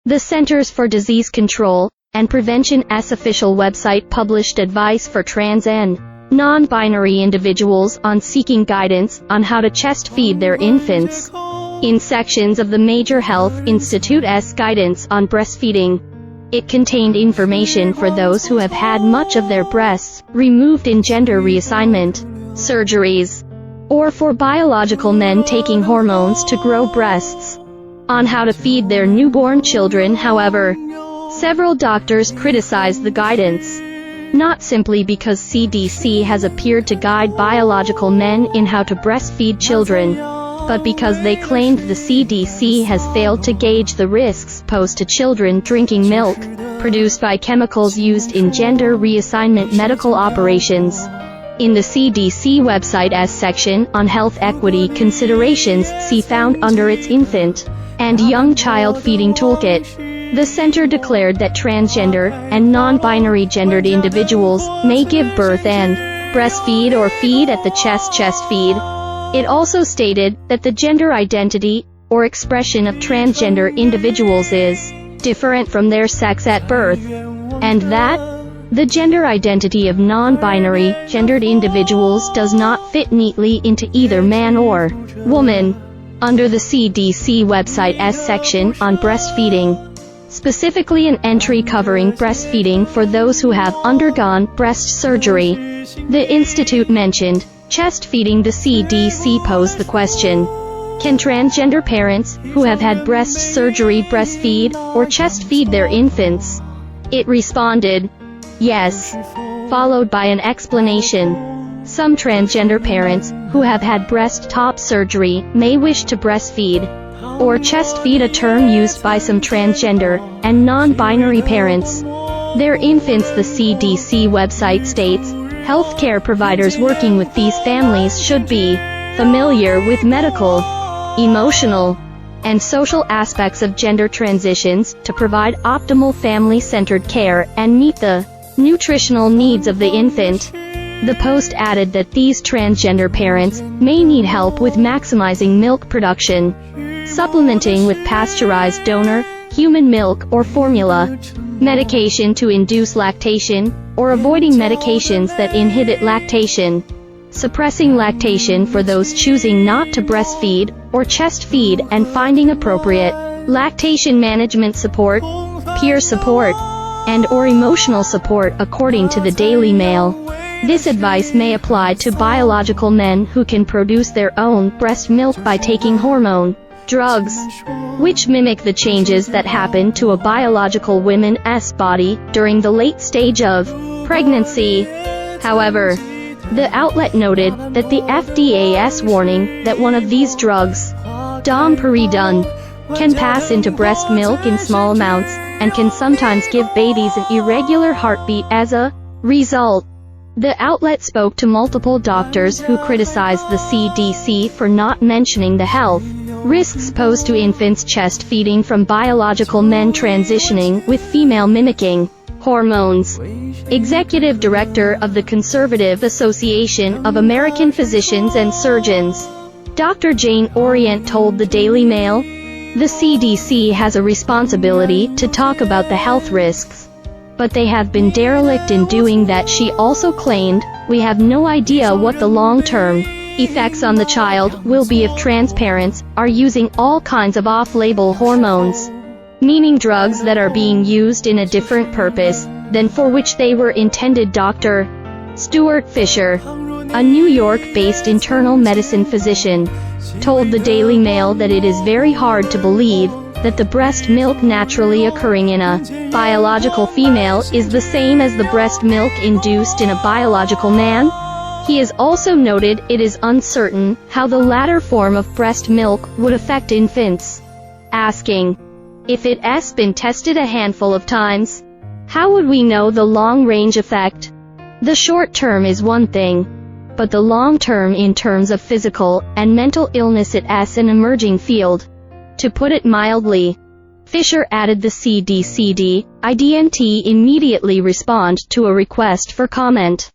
The Centers for Disease Control and Prevention's official website published advice for trans and non-binary individuals on seeking guidance on how to chest feed their infants. In sections of the Major Health Institute's guidance on breastfeeding, it contained information for those who have had much of their breasts removed in gender reassignment surgeries, or for biological men taking hormones to grow breasts, on how to feed their newborn children. However, several doctors criticized the guidance, not simply because CDC has appeared to guide biological men in how to breastfeed children, but because they claimed the CDC has failed to gauge the risks posed to children drinking milk produced by chemicals used in gender reassignment medical operations. In the CDC website's section on health equity considerations, see found under its infant and young child feeding toolkit, the center declared that transgender and non-binary gendered individuals may give birth and breastfeed or feed at the chest feed. It also stated that the gender identity or expression of transgender individuals is different from their sex at birth, and that the gender identity of non-binary gendered individuals does not fit neatly into either man or woman. Under the CDC website's section on breastfeeding, specifically an entry covering breastfeeding for those who have undergone breast surgery, the Institute mentioned chest feeding. The CDC posed the question, can transgender parents who have had breast surgery breastfeed or chest feed their infants? It responded, yes, followed by an explanation. Some transgender parents who have had breast top surgery may wish to breastfeed or chest feed, a term used by some transgender and non-binary parents, their infants. The CDC website states, healthcare providers working with these families should be familiar with medical, emotional, and social aspects of gender transitions to provide optimal family-centered care and meet the nutritional needs of the infant. The post added that these transgender parents may need help with maximizing milk production, supplementing with pasteurized donor, human milk or formula, medication to induce lactation, or avoiding medications that inhibit lactation, suppressing lactation for those choosing not to breastfeed or chest feed, and finding appropriate lactation management support, peer support, and/or emotional support. According to the Daily Mail, this advice may apply to biological men who can produce their own breast milk by taking hormone drugs, which mimic the changes that happen to a biological woman's body during the late stage of pregnancy. However, the outlet noted that the FDA's warning that one of these drugs, domperidone, can pass into breast milk in small amounts and can sometimes give babies an irregular heartbeat as a result. The outlet spoke to multiple doctors who criticized the CDC for not mentioning the health risks posed to infants chest feeding from biological men transitioning with female mimicking hormones. Executive Director of the Conservative Association of American Physicians and Surgeons, Dr. Jane Orient, told the Daily Mail, the CDC has a responsibility to talk about the health risks, but they have been derelict in doing that. She also claimed, we have no idea what the long-term effects on the child will be if trans parents are using all kinds of off-label hormones, meaning drugs that are being used in a different purpose than for which they were intended. Dr. Stuart Fisher, a New York-based internal medicine physician, told the Daily Mail that it is very hard to believe that the breast milk naturally occurring in a biological female is the same as the breast milk induced in a biological man. He has also noted it is uncertain how the latter form of breast milk would affect infants, asking, if it's been tested a handful of times, how would we know the long-range effect? The short term is one thing, but the long term in terms of physical and mental illness, it's an emerging field, to put it mildly. Fisher added the CDC didn't immediately respond to a request for comment.